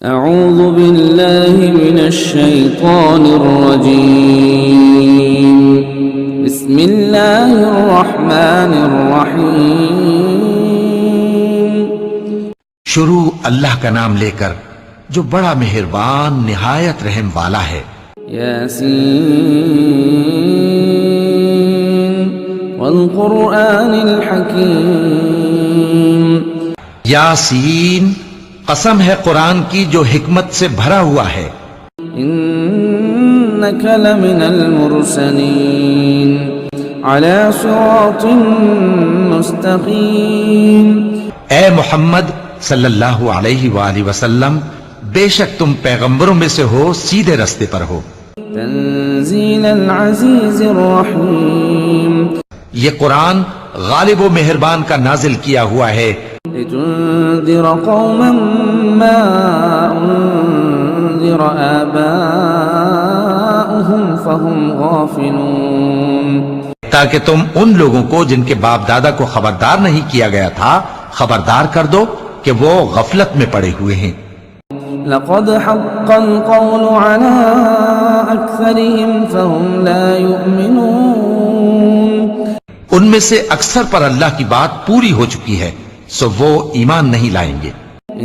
اعوذ باللہ من الشیطان الرجیم بسم اللہ الرحمن الرحیم شروع اللہ کا نام لے کر جو بڑا مہربان نہایت رحم والا ہے۔ یاسین والقرآن الحکیم یاسین، قسم ہے قرآن کی جو حکمت سے بھرا ہوا ہے۔ انک لمن المرسلین علی صراط مستقیم، اے محمد صلی اللہ علیہ وآلہ وسلم، بے شک تم پیغمبروں میں سے ہو، سیدھے رستے پر ہو۔ تنزیل العزیز الرحیم، یہ قرآن غالب و مہربان کا نازل کیا ہوا ہے، لتنذر قوما ما انذر آباؤهم فهم غافلون، تاکہ تم ان لوگوں کو جن کے باپ دادا کو خبردار نہیں کیا گیا تھا خبردار کر دو کہ وہ غفلت میں پڑے ہوئے ہیں۔ لقد حق القول على اکثرهم فهم لا يؤمنون، ان میں سے اکثر پر اللہ کی بات پوری ہو چکی ہے سو وہ ایمان نہیں لائیں گے۔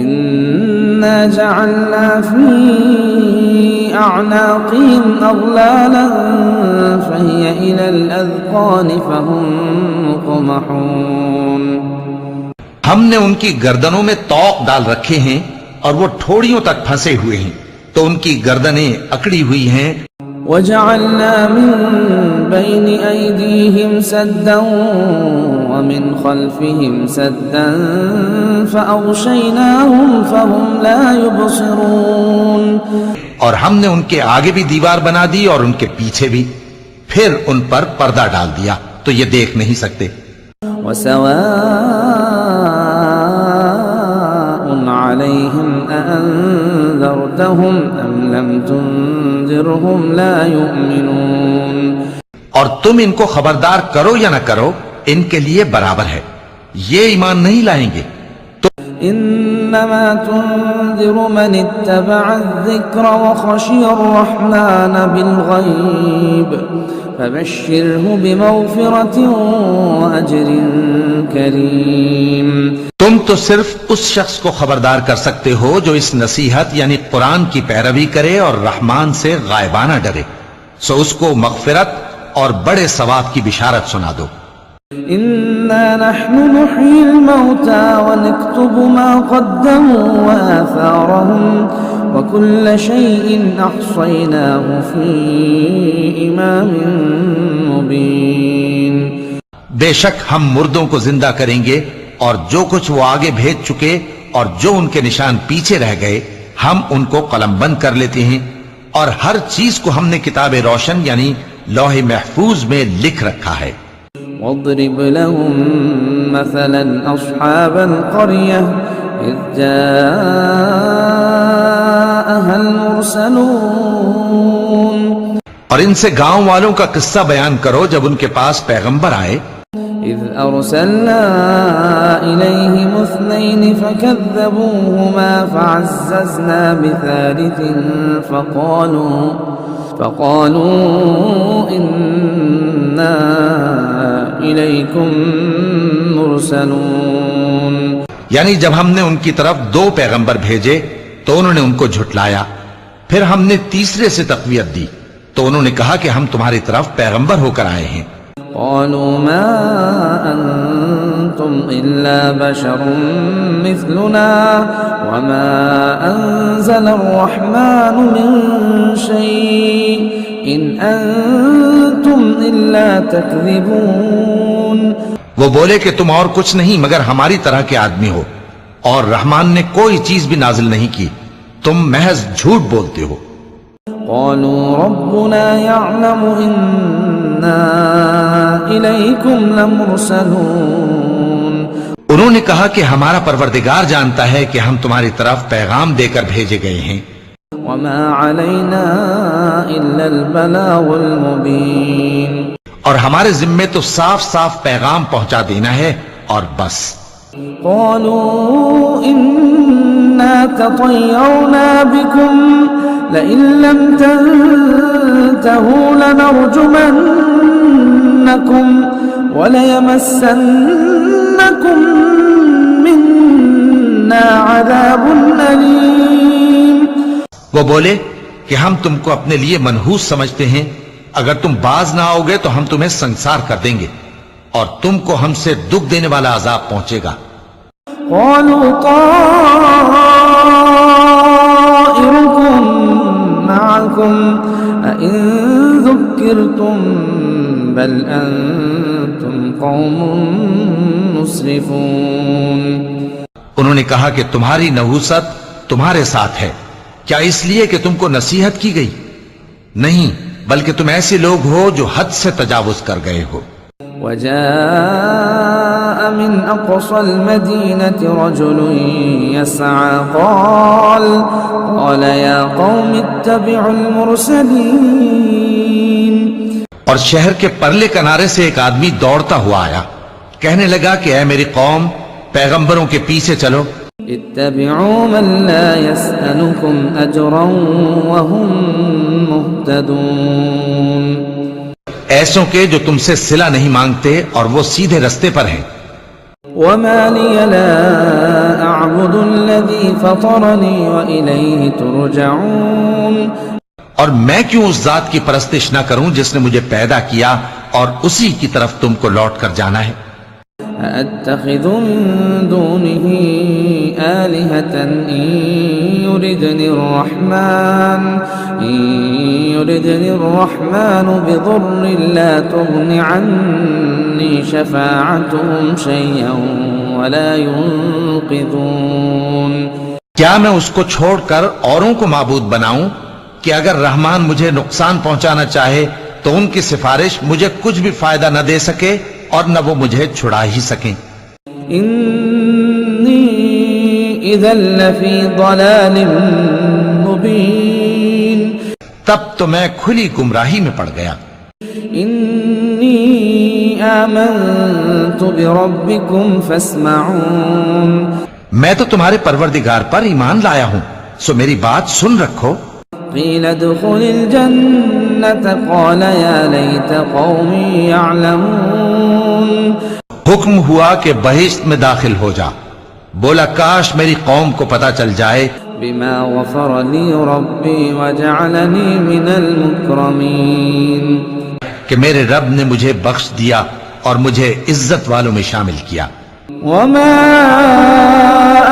انا جعلنا في اعناقهم اغلالا فهي الى الاذقان فهم مقمحون، ہم نے ان کی گردنوں میں طوق ڈال رکھے ہیں اور وہ ٹھوڑیوں تک پھنسے ہوئے ہیں تو ان کی گردنیں اکڑی ہوئی ہیں۔ وجعلنا من بين أيديهم سدا ومن خلفهم سدا فأغشيناهم فهم لا يبصرون، اور ہم نے ان کے آگے بھی دیوار بنا دی اور ان کے پیچھے بھی، پھر ان پر پردہ ڈال دیا تو یہ دیکھ نہیں سکتے۔ وسواء عليهم أأنذرتهم أم لم تنذرهم لا يؤمنون، اور تم ان کو خبردار کرو یا نہ کرو ان کے لیے برابر ہے، یہ ایمان نہیں لائیں گے۔ انما تنذر من اتبع الذکر وخشی الرحمن بالغیب فبشره بمغفرة واجر کریم، تم تو صرف اس شخص کو خبردار کر سکتے ہو جو اس نصیحت یعنی قرآن کی پیروی کرے اور رحمان سے غائبانہ ڈرے، سو اس کو مغفرت اور بڑے ثواب کی بشارت سنا دو۔ انا نحن نحيي الموتى ونكتب ما قدموا وآثارهم وكل شيء احصيناه في امام مبين، بے شک ہم مردوں کو زندہ کریں گے اور جو کچھ وہ آگے بھیج چکے اور جو ان کے نشان پیچھے رہ گئے ہم ان کو قلم بند کر لیتے ہیں، اور ہر چیز کو ہم نے کتاب روشن یعنی لوح محفوظ میں لکھ رکھا ہے۔ واضرب لهم مثلا اصحاب القرية اذ جاءها المرسلون، اور ان سے گاؤں والوں کا قصہ بیان کرو جب ان کے پاس پیغمبر آئے۔ اذ ارسلنا الیہم اثنین فکذبوہما فعززنا بثالث فقالوا انا الیکم مرسلون، یعنی جب ہم نے ان کی طرف دو پیغمبر بھیجے تو انہوں نے ان کو جھٹلایا، پھر ہم نے تیسرے سے تقویت دی تو انہوں نے کہا کہ ہم تمہاری طرف پیغمبر ہو کر آئے ہیں۔ قالوا ما انتم الا بشر مثلنا وما انزل الرحمن من شيء ان انتم الا تكذبون، وہ بولے کہ تم اور کچھ نہیں مگر ہماری طرح کے آدمی ہو، اور رحمان نے کوئی چیز بھی نازل نہیں کی، تم محض جھوٹ بولتے ہو۔ قالوا ربنا يعلم إنا إليكم لمرسلون، انہوں نے کہا کہ ہمارا پروردگار جانتا ہے کہ ہم تمہاری طرف پیغام دے کر بھیجے گئے ہیں، وما علينا إلا البلاغ المبين، اور ہمارے ذمے تو صاف صاف پیغام پہنچا دینا ہے اور بس۔ قالوا إنا تطيرنا بكم لئن لم تنتهوا لنرجمنكم وليمسنكم منا عذاب أليم. وہ بولے کہ ہم تم کو اپنے لیے منحوس سمجھتے ہیں، اگر تم باز نہ آؤ گے تو ہم تمہیں سنسار کر دیں گے اور تم کو ہم سے دکھ دینے والا عذاب پہنچے گا. قالوا طائركم معكم أئن ذكرتم بل أنتم قوم مسرفون. انہوں نے کہا کہ تمہاری نحوست تمہارے ساتھ ہے، کیا اس لیے کہ تم کو نصیحت کی گئی؟ نہیں، بلکہ تم ایسے لوگ ہو جو حد سے تجاوز کر گئے ہو. وجاء من أقصى المدينة رجل يسعى قال يا قوم اتبعوا المرسلين. اور شہر کے پرلے کنارے سے ایک آدمی دوڑتا ہوا آیا، کہنے لگا کہ اے میری قوم، پیغمبروں کے پیچھے چلو. اتبعوا من لا يسألكم أجرا وهم مهتدون. ایسوں کے جو تم سے صلہ نہیں مانگتے اور وہ سیدھے رستے پر ہیں. وما لي لا أعبد الذي فطرني وإليه ترجعون. اور میں کیوں اس ذات کی پرستش نہ کروں جس نے مجھے پیدا کیا اور اسی کی طرف تم کو لوٹ کر جانا ہے. أَأَتَّخِذُ مِن دُونِهِ آلِهَةً إِن يُرِدْنِ الرَّحْمَنُ بِضُرٍّ لَا تُغْنِ عَنِّي شَفَاعَتُهُمْ شَيْئًا وَلَا يُنقِذُونَ. کیا میں اس کو چھوڑ کر اوروں کو معبود بناؤں کہ اگر رحمان مجھے نقصان پہنچانا چاہے تو ان کی سفارش مجھے کچھ بھی فائدہ نہ دے سکے اور نہ وہ مجھے چھڑا ہی سکیں. انی اذا لفی ضلال مبین. تب تو میں کھلی گمراہی میں پڑ گیا. انی آمنت بربکم فاسمعون. میں تو تمہارے پروردگار پر ایمان لایا ہوں، سو میری بات سن رکھو. قیل ادخل الجنة قال یا لیت قومی یعلمون. حکم ہوا کہ بہشت میں داخل ہو جا، بولا کاش میری قوم کو پتہ چل جائے بما غفر لی ربی وجعلنی من المکرمین. کہ میرے رب نے مجھے بخش دیا اور مجھے عزت والوں میں شامل کیا. وما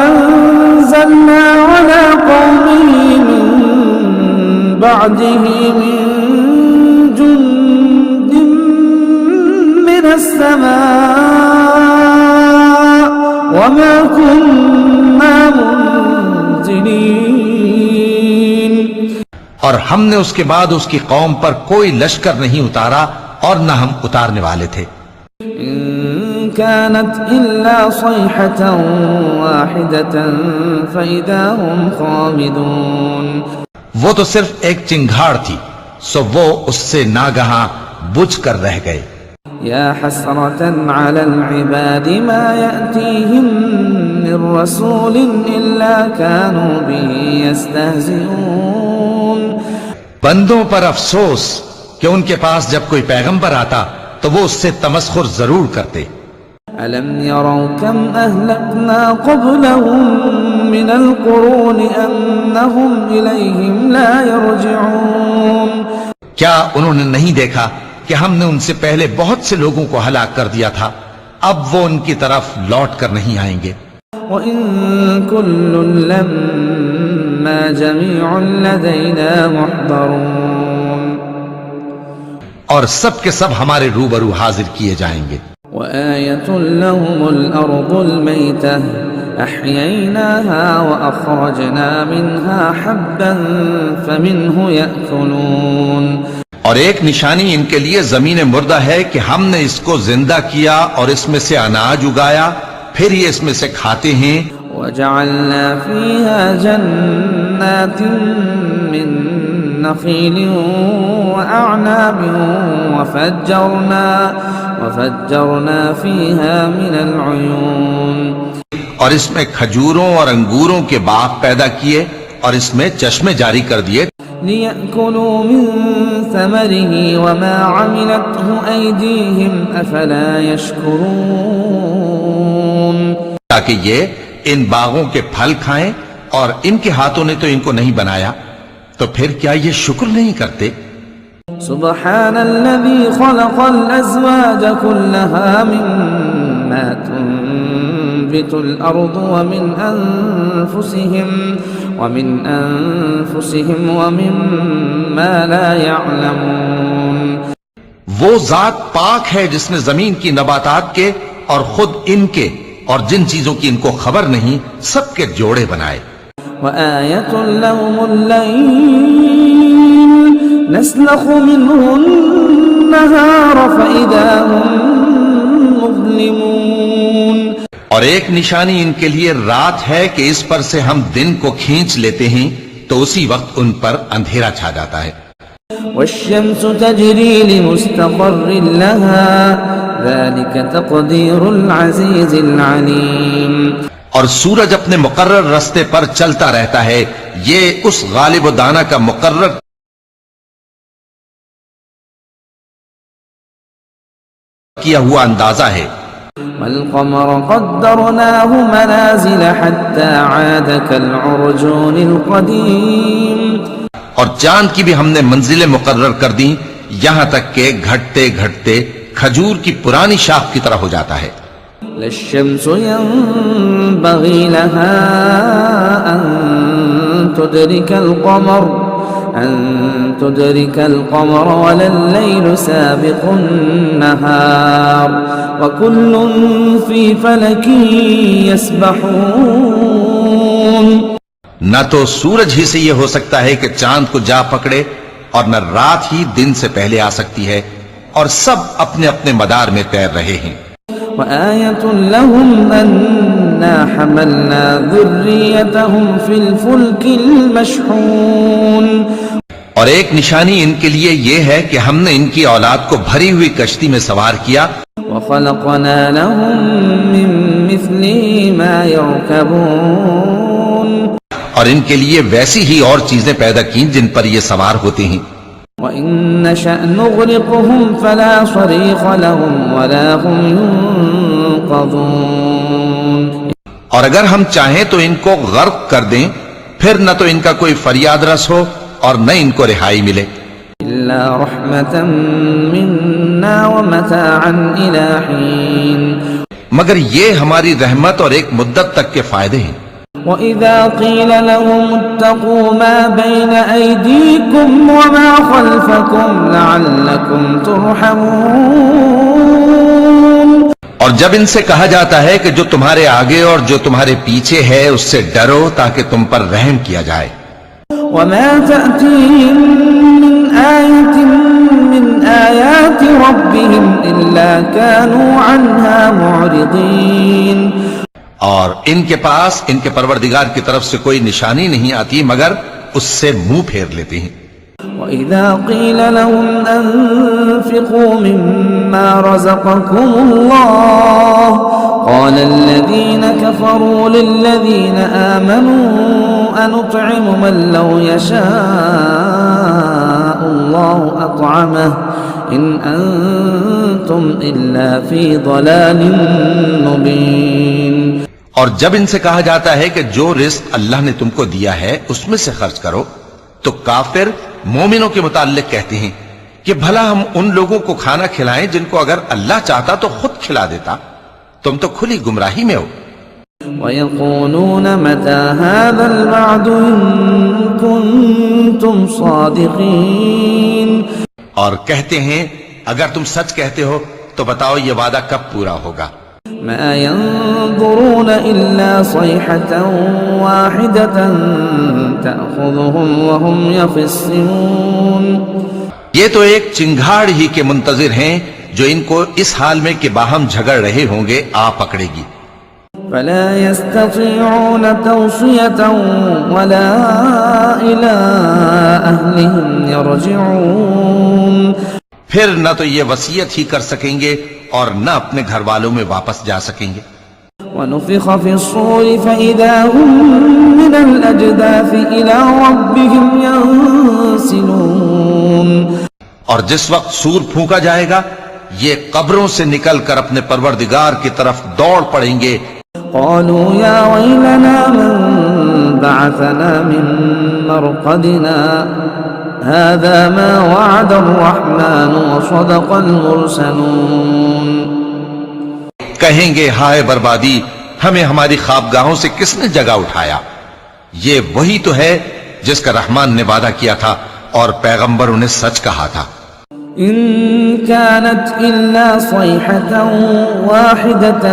انزلنا على قومه من بعده من جند من السماء وما كنا منزلين. اور ہم نے اس کے بعد اس کی قوم پر کوئی لشکر نہیں اتارا اور نہ ہم اتارنے والے تھے. إن كانت إلا صيحة واحدة فإذا هم خامدون. وہ تو صرف ایک چنگھاڑ تھی، سو وہ اس سے ناگہاں بجھ کر رہ گئے. يا حسرة على العباد ما يأتيهم من رسول إلا كانوا به يستهزئون. بندوں پر افسوس کہ ان کے پاس جب کوئی پیغمبر آتا تو وہ اس سے تمسخر ضرور کرتے. ألم يروا كم أهلكنا قبلهم من القرون أنهم إليهم لا يرجعون. کیا انہوں نے نہیں دیکھا کہ ہم نے ان سے پہلے بہت سے لوگوں کو ہلاک کر دیا تھا، اب وہ ان کی طرف لوٹ کر نہیں آئیں گے. وَإِن كُلٌّ لَمَّا جَمِيعٌ لَدَيْنَا مُحْضَرُونَ. اور سب کے سب ہمارے روبرو حاضر کیے جائیں گے. وَآيَةٌ لَهُمُ الْأَرْضُ الْمَيْتَةُ أَحْيَيْنَاهَا وَأَخْرَجْنَا مِنْهَا حَبًّا فَمِنْهُ يَأْكُلُونَ. اور ایک نشانی ان کے لیے زمین مردہ ہے کہ ہم نے اس کو زندہ کیا اور اس میں سے اناج اگایا، پھر یہ اس میں سے کھاتے ہیں. وَجَعَلْنَا فِيهَا جَنَّاتٍ مِّن نَخِيلٍ وَأَعْنَابٍ وَفَجَّرْنَا فِيهَا مِنَ الْعُيُونِ. اور اس میں کھجوروں اور انگوروں کے باغ پیدا کیے اور اس میں چشمے جاری کر دیے لِيَأْكُلُوا مِن ثَمَرِهِ وَمَا عَمِلَتْهُ أَيْدِيهِمْ أَفَلَا يَشْكُرُونَ تاکہ یہ ان باغوں کے پھل کھائیں اور ان کے ہاتھوں نے تو ان کو نہیں بنایا تو پھر کیا یہ شکر نہیں کرتے سبحان الذي خلق الأزواج كلها مما تنبت الأرض ومن أنفسهم ومما لا يعلمون وہ ذات پاک ہے جس نے زمین کی نباتات کے اور خود ان کے اور جن چیزوں کی ان کو خبر نہیں سب کے جوڑے بنائے وآية لهم الليل نسلخ منه النهار فإذا هم مظلمون اور ایک نشانی ان کے لیے رات ہے کہ اس پر سے ہم دن کو کھینچ لیتے ہیں تو اسی وقت ان پر اندھیرا چھا جاتا ہے والشمس تجري لمستقر لها ذلك تقدير العزيز العليم اور سورج اپنے مقرر راستے پر چلتا رہتا ہے یہ اس غالب و دانا کا مقرر کیا ہوا اندازہ ہے والقمر قدرناه منازل حتى عاد كالعرجون القديم اور چاند کی بھی ہم نے منزلیں مقرر کر دیں یہاں تک کہ گھٹتے گھٹتے کھجور کی پرانی شاخ کی طرح ہو جاتا ہے للشمس ينبغي لها أن تدرك القمر ولا الليل سابق النهار وكل في فلك يسبحون نہ تو سورج ہی سے یہ ہو سکتا ہے کہ چاند کو جا پکڑے اور نہ رات ہی دن سے پہلے آ سکتی ہے اور سب اپنے اپنے مدار میں تیر رہے ہیں وآية لهم أنا حملنا ذريتهم في الفلك المشحون اور ایک نشانی ان کے لیے یہ ہے کہ ہم نے ان کی اولاد کو بھری ہوئی کشتی میں سوار کیا وخلقنا لهم من مثله ما يركبون اور ان کے لیے ویسی ہی اور چیزیں پیدا کی جن پر یہ سوار ہوتے ہیں وَإِن نَّشَأْ نُغْرِقْهُمْ فَلَا صَرِيخَ لَهُمْ وَلَا هُمْ يُنقَذُونَ اور اگر ہم چاہیں تو ان کو غرق کر دیں پھر نہ تو ان کا کوئی فریاد رس ہو اور نہ ان کو رہائی ملے إِلَّا رَحْمَةً مِنَّا وَمَتَاعًا إِلَى حِينٍ مگر یہ ہماری رحمت اور ایک مدت تک کے فائدے ہیں وَإِذَا قِيلَ لَهُمُ اتَّقُوا مَا بَيْنَ أَيْدِيكُمْ وَمَا خَلْفَكُمْ لَعَلَّكُمْ تُرْحَمُونَ اور جب ان سے کہا جاتا ہے کہ جو تمہارے آگے اور جو تمہارے پیچھے ہے اس سے ڈرو تاکہ تم پر رحم کیا جائے وَمَا تَأْتِيهِم مِّنْ آيَةٍ مِّنْ آيَاتِ رَبِّهِمْ إِلَّا كَانُوا عَنْهَا مُعْرِضِينَ اور ان کے پاس ان کے پروردگار کی طرف سے کوئی نشانی نہیں آتی مگر اس سے منہ پھیر لیتے ہیں وَإِذَا قِيلَ لَهُمْ أَنفِقُوا مِمَّا رَزَقَكُمُ اللَّهُ قَالَ الَّذِينَ كَفَرُوا لِلَّذِينَ آمَنُوا أَنُطْعِمُ مَن لَّوْ يَشَاءُ اللَّهُ أَطْعَمَهُ إِنْ أَنتُمْ إِلَّا فِي ضَلَالٍ مُّبِينٍ اور جب ان سے کہا جاتا ہے کہ جو رزق اللہ نے تم کو دیا ہے اس میں سے خرچ کرو تو کافر مومنوں کے متعلق کہتے ہیں کہ بھلا ہم ان لوگوں کو کھانا کھلائیں جن کو اگر اللہ چاہتا تو خود کھلا دیتا تم تو کھلی گمراہی میں ہو وَيَقُولُونَ مَتَى هَذَا الْوَعْدُ إِن كُنتُمْ صَادِقِينَ اور کہتے ہیں اگر تم سچ کہتے ہو تو بتاؤ یہ وعدہ کب پورا ہوگا ما ينظرون إلا صيحة واحدة تأخذهم وهم يخصمون یہ تو ایک چنگھاڑ ہی کے منتظر ہیں جو ان کو اس حال میں کہ باہم جھگڑ رہے ہوں گے آ پکڑے گی فلا يستطيعون توصية ولا إلى أهلهم يرجعون پھر نہ تو یہ وصیت ہی کر سکیں گے اور نہ اپنے گھر والوں میں واپس جا سکیں گے ونفخ في الصور فإذا هم من الأجداث إلى ربهم ينسلون. اور جس وقت سور پھونکا جائے گا یہ قبروں سے نکل کر اپنے پروردگار کی طرف دوڑ پڑیں گے. قالوا يا ويلنا من بعثنا من مرقدنا هذا ما وعد الرحمن وصدق المرسلون. کہیں گے ہائے بربادی، ہمیں ہماری خوابگاہوں سے کس نے جگہ اٹھایا؟ یہ وہی تو ہے جس کا رحمان نے وعدہ کیا تھا اور پیغمبروں نے سچ کہا تھا. إن كانت إلا صيحة واحدة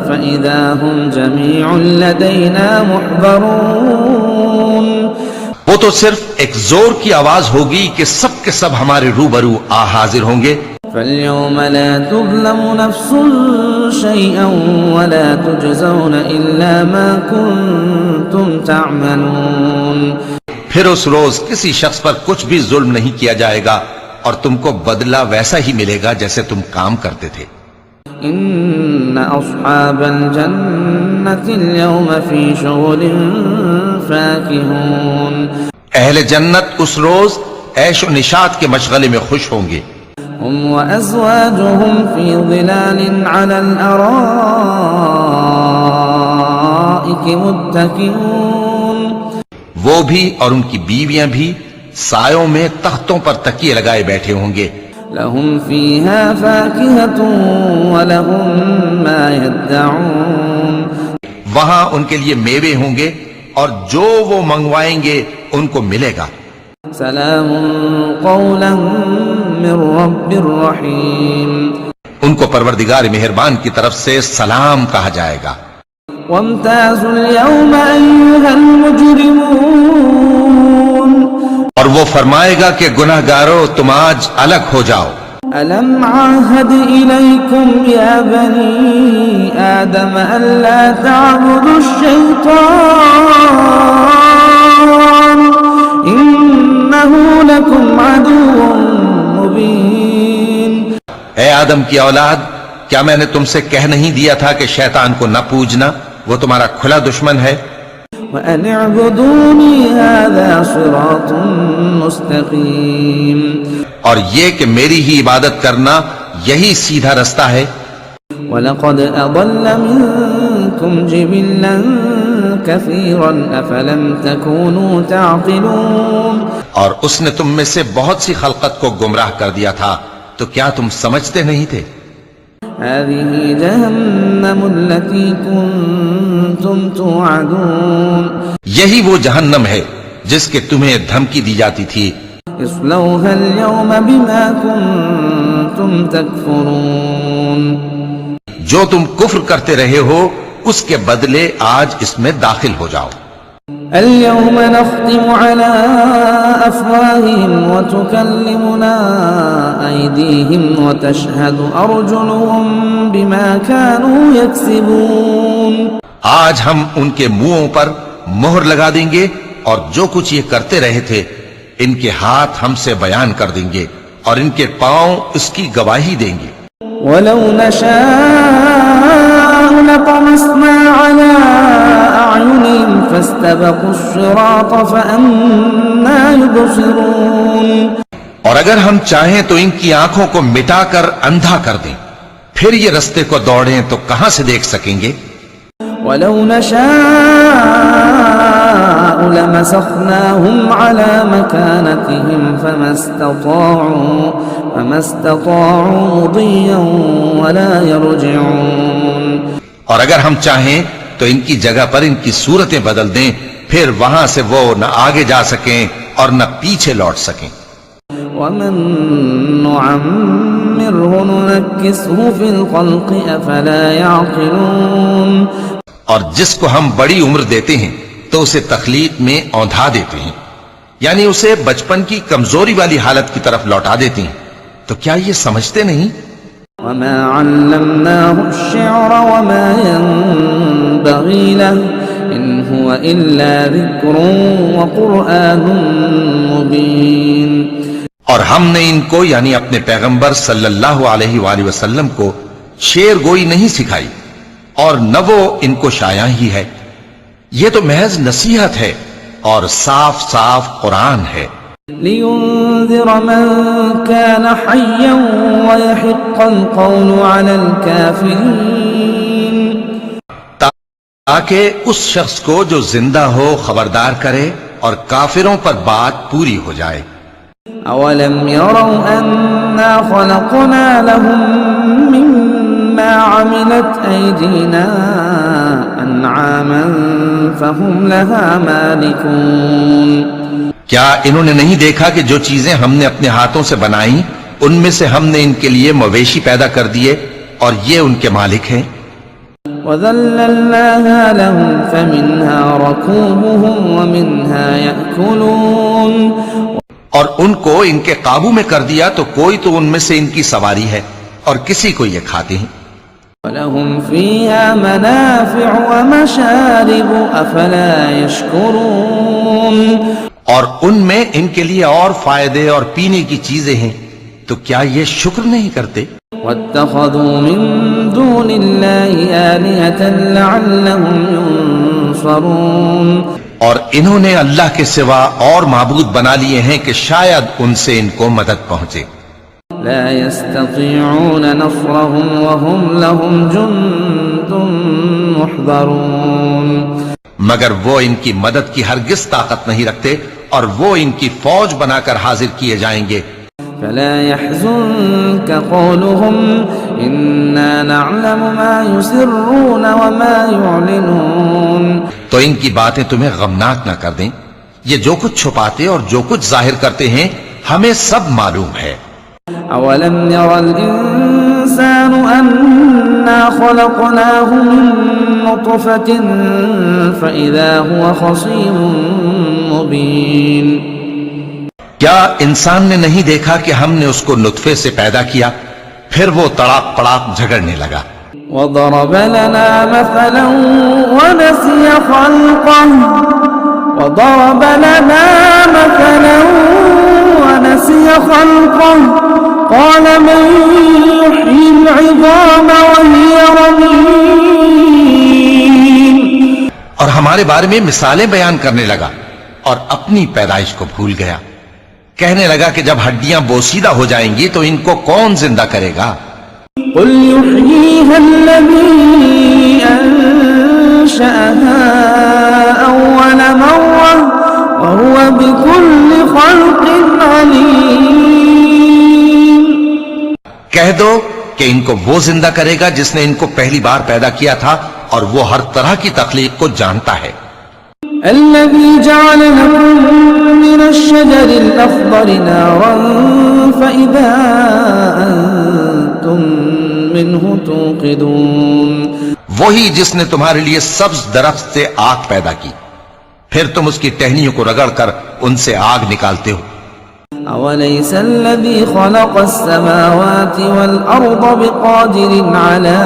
فإذا هم جميع لدينا محضرون. وہ تو صرف ایک زور کی آواز ہوگی کہ سب کے سب ہمارے روبرو حاضر ہوں گے. فاليوم لا تظلم نفس شيئا ولا تجزون إلا ما كنتم تعملون. پھر اس روز کسی شخص پر کچھ بھی ظلم نہیں کیا جائے گا اور تم کو بدلہ ویسا ہی ملے گا جیسے تم کام کرتے تھے. ان اصحاب الجنة اليوم في شغل فاكهون. اہل جنت اس روز عیش و نشاط کے مشغلے میں خوش ہوں گے. هم وازواجهم في ظلال على الارائك متكئون. وہ بھی اور ان کی بیویاں بھی سایوں میں تختوں پر تکیے لگائے بیٹھے ہوں گے. لهم فيها فاكهة ولهم ما يدعون. وہاں ان کے لیے میوے ہوں گے اور جو وہ منگوائیں گے ان کو ملے گا. سلام قولا من رب رحیم. ان کو پروردگار مہربان کی طرف سے سلام کہا جائے گا. وامتازوا اليوم أيها المجرمون. اور وہ فرمائے گا کہ گناہگارو تم آج الگ ہو جاؤ. ألم عاهد إليكم يا بني آدم ألا تعبدوا الشيطان إنه لكم عدو مبين. اے آدم کی اولاد، کیا میں نے تم سے کہہ نہیں دیا تھا کہ شیطان کو نہ پوجنا، وہ تمہارا کھلا دشمن ہے. وأن اعبدوني هذا صراط مستقيم. اور یہ کہ میری ہی عبادت کرنا یہی سیدھا رستہ ہے. وَلَقَدْ أَضَلَّ مِنكُمْ جِبِلًّا كَثِيرًا أَفَلَمْ تَكُونُوا تَعْقِلُونَ. اور اس نے تم میں سے بہت سی خلقت کو گمراہ کر دیا تھا، تو کیا تم سمجھتے نہیں تھے؟ هذه جهنم التي كنتم توعدون. یہی وہ جہنم ہے جس کے تمہیں دھمکی دی جاتی تھی. اصلوها اليوم بما كنتم تكفرون. جو تم کفر کرتے رہے ہو اس کے بدلے آج اس میں داخل ہو جاؤ. اليوم نختم على أفواههم وتكلمنا أيديهم وتشهد أرجلهم بما كانوا يكسبون. آج ہم ان کے منہوں پر مہر لگا دیں گے اور جو کچھ یہ کرتے رہے تھے ان کے ہاتھ ہم سے بیان کر دیں گے اور ان کے پاؤں اس کی گواہی دیں گے. ولو نشاء لطمسنا على أعينهم فاستبقوا الصراط فأنى يبصرون. اور اگر ہم چاہیں تو ان کی آنکھوں کو مٹا کر اندھا کر دیں، پھر یہ رستے کو دوڑیں تو کہاں سے دیکھ سکیں گے. ولو نشاء لمسخناهم على مكانتهم فما استطاعوا مضيا ولا يرجعون. اور اگر ہم چاہیں تو ان کی جگہ پر ان کی صورتیں بدل دیں، پھر وہاں سے وہ نہ آگے جا سکیں اور نہ پیچھے لوٹ سکیں. ومن نعمره ننكسه في الخلق افلا يعقلون. اور جس کو ہم بڑی عمر دیتے ہیں تو اسے تخلیق میں اوندھا دیتے ہیں، یعنی اسے بچپن کی کمزوری والی حالت کی طرف لوٹا دیتے ہیں. تو کیا یہ سمجھتے نہیں؟ وما علمناه الشعر وما ينبغي له إن هو إلا ذكر وقرآن مبين. اور ہم نے ان کو یعنی اپنے پیغمبر صلی اللہ علیہ وآلہ وسلم کو شعر گوئی نہیں سکھائی، اور نہ وہ ان کو شایع ہی ہے. یہ تو محض نصیحت ہے اور صاف صاف قرآن ہے. لينذر من كان حيا ويحق القول على الكافرين تاکہ اس شخص کو جو زندہ ہو خبردار کرے اور کافروں پر بات پوری ہو جائے. أولم يروا أنا خلقنا لهم مما عملت أيدينا أنعاما فهم لها مالكون. کیا انہوں نے نہیں دیکھا کہ جو چیزیں ہم نے اپنے ہاتھوں سے بنائیں ان میں سے ہم نے ان کے لیے مویشی پیدا کر دیے اور یہ ان کے مالک ہیں. وَذَلَّلْنَاهَا لَهُمْ فَمِنْهَا رَكُوبُهُمْ وَمِنْهَا يَأْكُلُونَ. اور ان کو ان کے قابو میں کر دیا تو کوئی تو ان میں سے ان کی سواری ہے اور کسی کو یہ کھاتے ہیں. وَلَهُمْ فِيهَا مَنَافِعُ وَمَشَارِبُ أَفَلَا يَشْكُرُونَ. اور ان میں ان کے لیے اور فائدے اور پینے کی چیزیں ہیں تو کیا یہ شکر نہیں کرتے. وَاتَّخَذُوا مِن دُونِ اللَّهِ آلِهَةً لَعَلَّهُمْ يُنصَرُونَ. اور انہوں نے اللہ کے سوا اور معبود بنا لیے ہیں کہ شاید ان سے ان کو مدد پہنچے. لا يستطيعون نصرهم وهم لهم جند محضرون. مگر وہ ان کی مدد کی ہرگز طاقت نہیں رکھتے اور وہ ان کی فوج بنا کر حاضر کیے جائیں گے. فلا يحزنك قولهم إنا نعلم ما يسرون وما يعلنون. تو ان کی باتیں تمہیں غمناک نہ کر دیں. یہ جو کچھ چھپاتے اور جو کچھ ظاہر کرتے ہیں ہمیں سب معلوم ہے. أولم ير الإنسان أنا خلقناه من نطفة فإذا هو خصيم مبين. کیا انسان نے نہیں دیکھا کہ ہم نے اس کو نطفے سے پیدا کیا پھر وہ تڑاک پڑاک جھگڑنے لگا. وضرب لنا مثلا ونسي خلقه وضرب لنا مثلا ونسي خلقه قال من يحيي العظام وهي رميم. اور ہمارے بارے میں مثالیں بیان کرنے لگا اور اپنی پیدائش کو بھول گیا. کہنے لگا کہ جب ہڈیاں بوسیدہ ہو جائیں گی تو ان کو کون زندہ کرے گا. قل يحييها الذي أنشأها أول مرة وهو بكل خلق عليم. کہہ دو کہ ان کو وہ زندہ کرے گا جس نے ان کو پہلی بار پیدا کیا تھا اور وہ ہر طرح کی تخلیق کو جانتا ہے. الذي جعل لكم من الشجر الأخضر نارا فإذا أنتم منه توقدون. وہی جس نے تمہارے لیے سبز درخت سے آگ پیدا کی پھر تم اس کی ٹہنیوں کو رگڑ کر ان سے آگ نکالتے ہو. أوليس الذي خلق السماوات والأرض بقادر على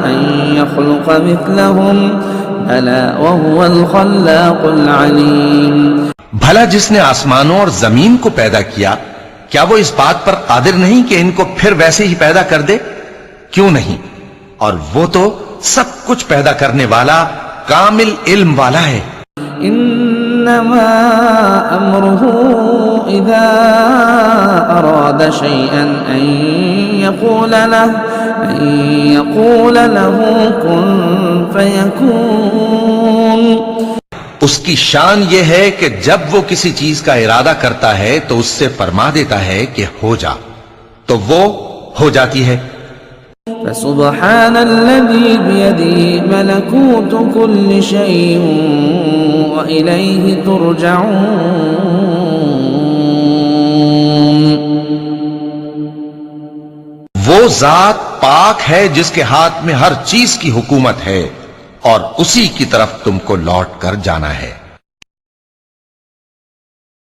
أن يخلق مثلهم بلى وهو الخلاق العليم. بھلا جس نے آسمانوں اور زمین کو پیدا کیا کیا وہ اس بات پر قادر نہیں کہ ان کو پھر ویسے ہی پیدا کر دے؟ کیوں نہیں، اور وہ تو سب کچھ پیدا کرنے والا کامل علم والا ہے. انما امره اذا اراد شيئا ان يقول له كن فيكون. اس کی شان یہ ہے کہ جب وہ کسی چیز کا ارادہ کرتا ہے تو اس سے فرما دیتا ہے کہ ہو جا تو وہ ہو جاتی ہے. فسبحان الذي بيده ملكوت كل شيء وإليه ترجعون. وہ ذات پاک ہے جس کے ہاتھ میں ہر چیز کی حکومت ہے اور اسی کی طرف تم کو لوٹ کر جانا ہے.